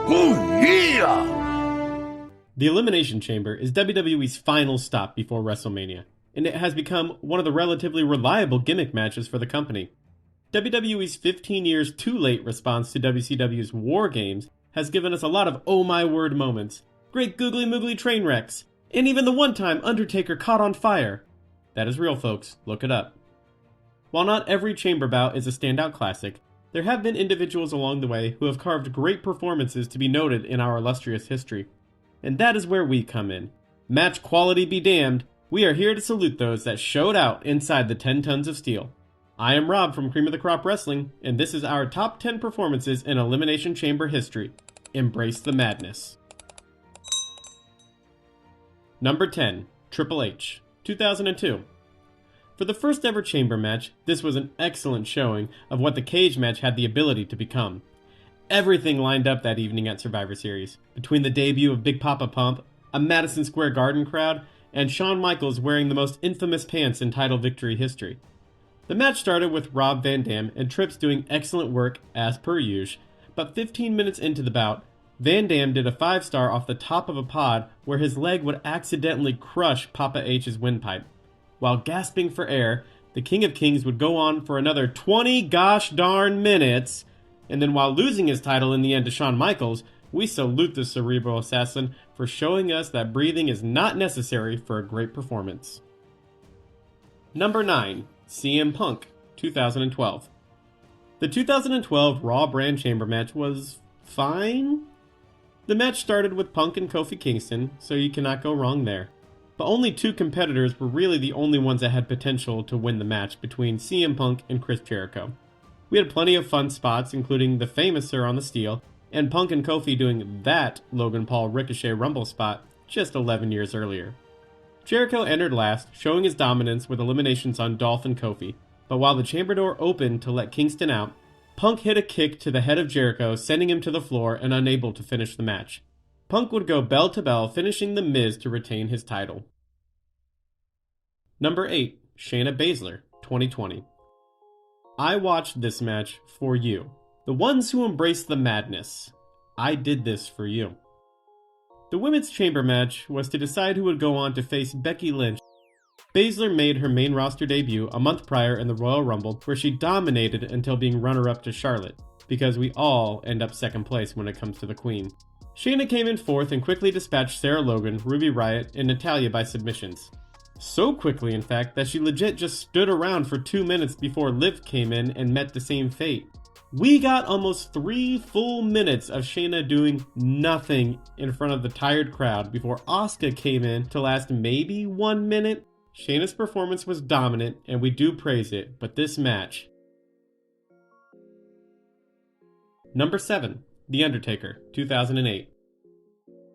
Oh yeah! The Elimination Chamber is WWE's final stop before WrestleMania, and it has become one of the relatively reliable gimmick matches for the company. WWE's 15 years too late response to WCW's War Games has given us a lot of oh my word moments, great googly moogly train wrecks, and even the one time Undertaker caught on fire. That is real, folks. Look it up. While not every chamber bout is a standout classic, there have been individuals along the way who have carved great performances to be noted in our illustrious history. And that is where we come in. Match quality be damned, we are here to salute those that showed out inside the 10 tons of steel. I am Rob from Cream of the Crop Wrestling, and this is our top 10 performances in Elimination Chamber history. Embrace the madness. Number 10, Triple H, 2002. For the first ever chamber match, this was an excellent showing of what the cage match had the ability to become. Everything lined up that evening at Survivor Series, between the debut of Big Papa Pump, a Madison Square Garden crowd, and Shawn Michaels wearing the most infamous pants in title victory history. The match started with Rob Van Dam and Trips doing excellent work, as per usual, but 15 minutes into the bout, Van Dam did a 5-star off the top of a pod where his leg would accidentally crush Papa H's windpipe. While gasping for air, the King of Kings would go on for another 20 gosh darn minutes, and then while losing his title in the end to Shawn Michaels, we salute the cerebral assassin for showing us that breathing is not necessary for a great performance. Number 9, CM Punk, 2012. The 2012 Raw Brand Chamber match was fine. The match started with Punk and Kofi Kingston, so you cannot go wrong there. But only two competitors were really the only ones that had potential to win the match between CM Punk and Chris Jericho. We had plenty of fun spots, including the famous Sir on the Steel, and Punk and Kofi doing that Logan Paul Ricochet Rumble spot just 11 years earlier. Jericho entered last, showing his dominance with eliminations on Dolph and Kofi, but while the chamber door opened to let Kingston out, Punk hit a kick to the head of Jericho, sending him to the floor and unable to finish the match. Punk would go bell to bell, finishing The Miz to retain his title. Number 8, Shayna Baszler, 2020. I watched this match for you, the ones who embrace the madness. I did this for you. The women's chamber match was to decide who would go on to face Becky Lynch. Baszler made her main roster debut a month prior in the Royal Rumble, where she dominated until being runner-up to Charlotte, because we all end up second place when it comes to the Queen. Shayna came in fourth and quickly dispatched Sarah Logan, Ruby Riott, and Natalya by submissions. So quickly, in fact, that she legit just stood around for 2 minutes before Liv came in and met the same fate. We got almost 3 full minutes of Shayna doing nothing in front of the tired crowd before Asuka came in to last maybe 1 minute. Shayna's performance was dominant, and we do praise it, but this match... Number 7, The Undertaker, 2008.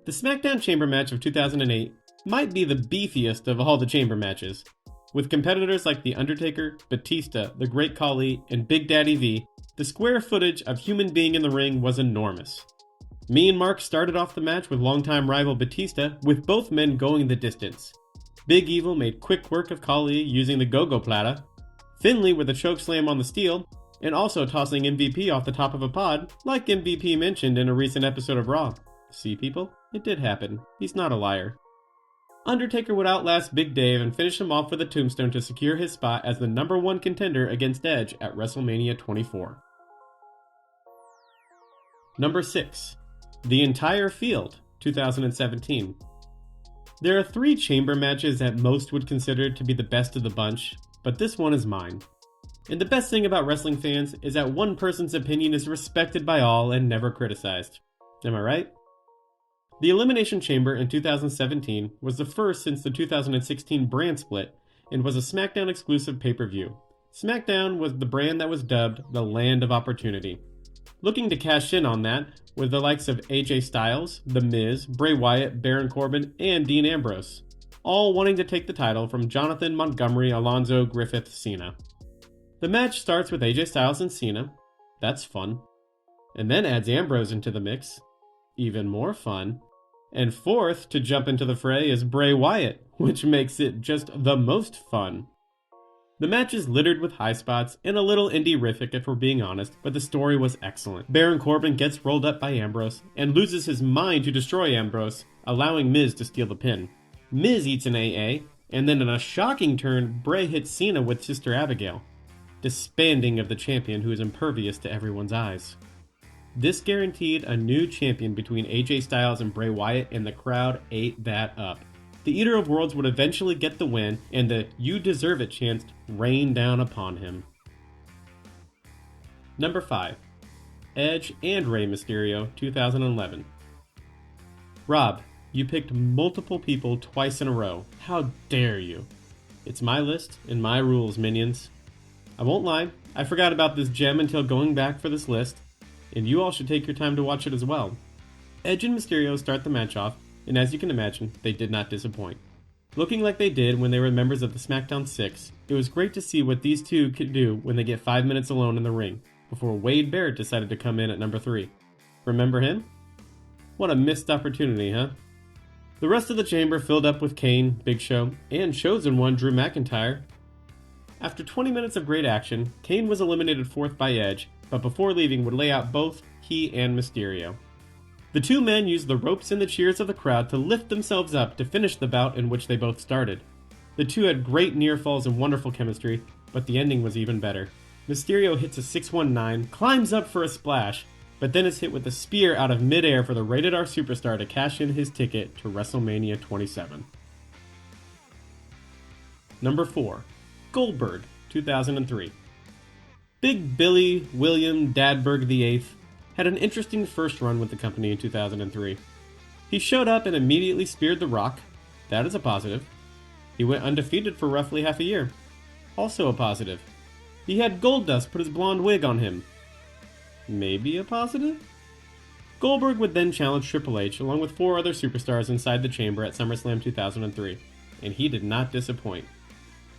The SmackDown Chamber match of 2008 might be the beefiest of all the chamber matches. With competitors like The Undertaker, Batista, The Great Khali, and Big Daddy V, the square footage of human being in the ring was enormous. Me and Mark started off the match with longtime rival Batista, with both men going the distance. Big Evil made quick work of Khali using the Go-Go Plata, Finlay with a chokeslam on the steel, and also tossing MVP off the top of a pod, like MVP mentioned in a recent episode of Raw. See, people? It did happen. He's not a liar. Undertaker would outlast Big Dave and finish him off with a tombstone to secure his spot as the number 1 contender against Edge at WrestleMania 24. Number 6, The Entire Field, 2017. There are 3 chamber matches that most would consider to be the best of the bunch, but this one is mine. And the best thing about wrestling fans is that one person's opinion is respected by all and never criticized. Am I right? The Elimination Chamber in 2017 was the first since the 2016 brand split and was a SmackDown exclusive pay-per-view. SmackDown was the brand that was dubbed the Land of Opportunity. Looking to cash in on that were the likes of AJ Styles, The Miz, Bray Wyatt, Baron Corbin, and Dean Ambrose, all wanting to take the title from Jonathan Montgomery Alonzo Griffith Cena. The match starts with AJ Styles and Cena. That's fun. And then adds Ambrose into the mix. Even more fun. And fourth to jump into the fray is Bray Wyatt, which makes it just the most fun. The match is littered with high spots and a little indie-rific if we're being honest, but the story was excellent. Baron Corbin gets rolled up by Ambrose and loses his mind to destroy Ambrose, allowing Miz to steal the pin. Miz eats an AA, and then in a shocking turn, Bray hits Cena with Sister Abigail. Disbanding of the champion who is impervious to everyone's eyes. This guaranteed a new champion between AJ Styles and Bray Wyatt, and the crowd ate that up. The Eater of Worlds would eventually get the win, and the "You deserve it" chants rained down upon him. Number 5. Edge and Rey Mysterio, 2011. Rob, you picked multiple people twice in a row. How dare you? It's my list and my rules, minions. I won't lie, I forgot about this gem until going back for this list, and you all should take your time to watch it as well. Edge and Mysterio start the match off, and as you can imagine, they did not disappoint. Looking like they did when they were members of the SmackDown 6, it was great to see what these two could do when they get 5 minutes alone in the ring, before Wade Barrett decided to come in at number 3. Remember him? What a missed opportunity, huh? The rest of the chamber filled up with Kane, Big Show, and Chosen One Drew McIntyre. After 20 minutes of great action, Kane was eliminated 4th by Edge, but before leaving would lay out both he and Mysterio. The two men used the ropes and the cheers of the crowd to lift themselves up to finish the bout in which they both started. The two had great near falls and wonderful chemistry, but the ending was even better. Mysterio hits a 619, climbs up for a splash, but then is hit with a spear out of midair for the Rated R Superstar to cash in his ticket to WrestleMania 27. Number 4. Goldberg, 2003. Big Billy William Dadberg VIII had an interesting first run with the company in 2003. He showed up and immediately speared The Rock. That is a positive. He went undefeated for roughly half a year. Also a positive. He had Goldust put his blonde wig on him. Maybe a positive? Goldberg would then challenge Triple H along with 4 other superstars inside the chamber at SummerSlam 2003, and he did not disappoint.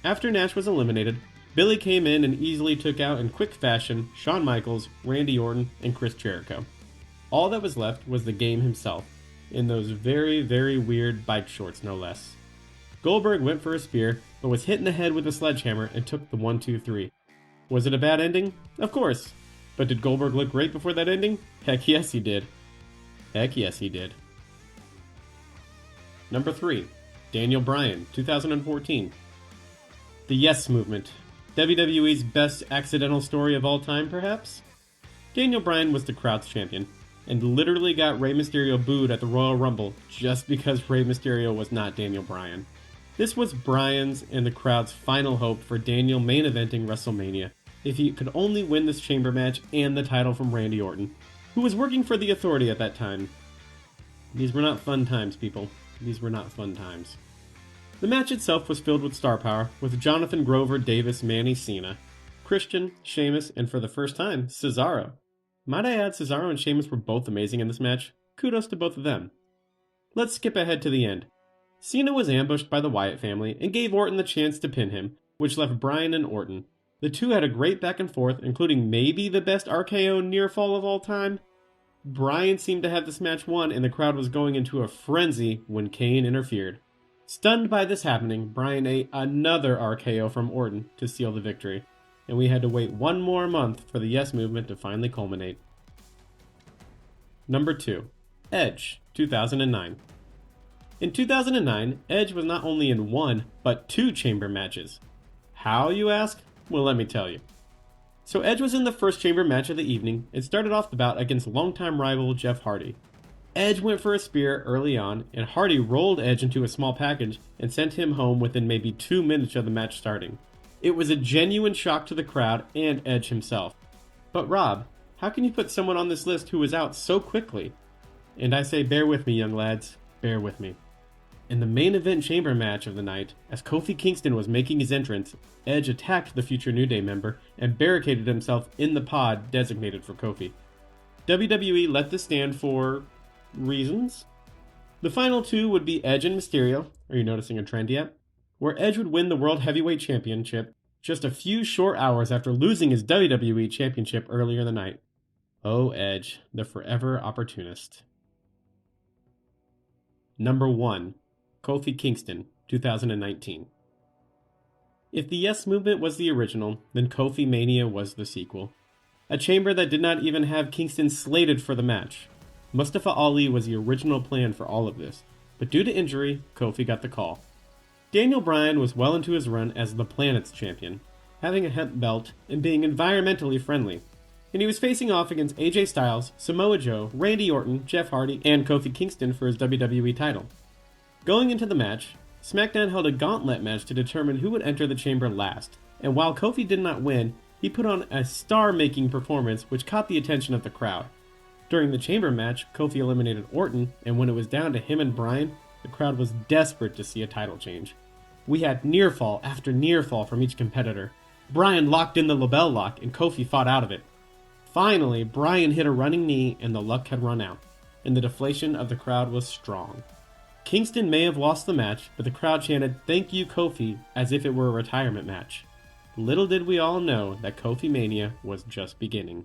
After Nash was eliminated, Billy came in and easily took out in quick fashion Shawn Michaels, Randy Orton, and Chris Jericho. All that was left was the Game himself, in those very, very weird bike shorts no less. Goldberg went for a spear, but was hit in the head with a sledgehammer and took the 1-2-3. Was it a bad ending? Of course. But did Goldberg look great before that ending? Heck yes he did. Heck yes he did. Number 3. Daniel Bryan, 2014. The Yes Movement. WWE's best accidental story of all time, perhaps? Daniel Bryan was the crowd's champion, and literally got Rey Mysterio booed at the Royal Rumble just because Rey Mysterio was not Daniel Bryan. This was Bryan's and the crowd's final hope for Daniel main eventing WrestleMania, if he could only win this chamber match and the title from Randy Orton, who was working for the Authority at that time. These were not fun times, people. These were not fun times. The match itself was filled with star power, with Jonathan Grover, Davis, Manny, Cena, Christian, Sheamus, and for the first time, Cesaro. Might I add, Cesaro and Sheamus were both amazing in this match. Kudos to both of them. Let's skip ahead to the end. Cena was ambushed by the Wyatt family and gave Orton the chance to pin him, which left Bryan and Orton. The two had a great back and forth, including maybe the best RKO near fall of all time. Bryan seemed to have this match won, and the crowd was going into a frenzy when Kane interfered. Stunned by this happening, Bryan ate another RKO from Orton to seal the victory, and we had to wait one more month for the Yes Movement to finally culminate. Number 2. Edge, 2009. In 2009, Edge was not only in 1, but 2 chamber matches. How, you ask? Well, let me tell you. So Edge was in the first chamber match of the evening and started off the bout against longtime rival Jeff Hardy. Edge went for a spear early on, and Hardy rolled Edge into a small package and sent him home within maybe 2 minutes of the match starting. It was a genuine shock to the crowd and Edge himself. But Rob, how can you put someone on this list who was out so quickly? And I say bear with me, young lads, bear with me. In the main event chamber match of the night, as Kofi Kingston was making his entrance, Edge attacked the future New Day member and barricaded himself in the pod designated for Kofi. WWE let this stand for reasons. The final 2 would be Edge and Mysterio. Are you noticing a trend yet? Where Edge would win the World Heavyweight Championship just a few short hours after losing his WWE Championship earlier in the night. Oh, Edge, the forever opportunist. Number 1. Kofi Kingston, 2019. If the Yes Movement was the original, then Kofi Mania was the sequel. A chamber that did not even have Kingston slated for the match. Mustafa Ali was the original plan for all of this, but due to injury, Kofi got the call. Daniel Bryan was well into his run as the Planet's champion, having a hemp belt and being environmentally friendly, and he was facing off against AJ Styles, Samoa Joe, Randy Orton, Jeff Hardy, and Kofi Kingston for his WWE title. Going into the match, SmackDown held a gauntlet match to determine who would enter the chamber last, and while Kofi did not win, he put on a star-making performance which caught the attention of the crowd. During the chamber match, Kofi eliminated Orton, and when it was down to him and Bryan, the crowd was desperate to see a title change. We had near fall after near fall from each competitor. Bryan locked in the label lock, and Kofi fought out of it. Finally, Bryan hit a running knee, and the luck had run out, and the deflation of the crowd was strong. Kingston may have lost the match, but the crowd chanted, "Thank you, Kofi," as if it were a retirement match. Little did we all know that Kofi Mania was just beginning.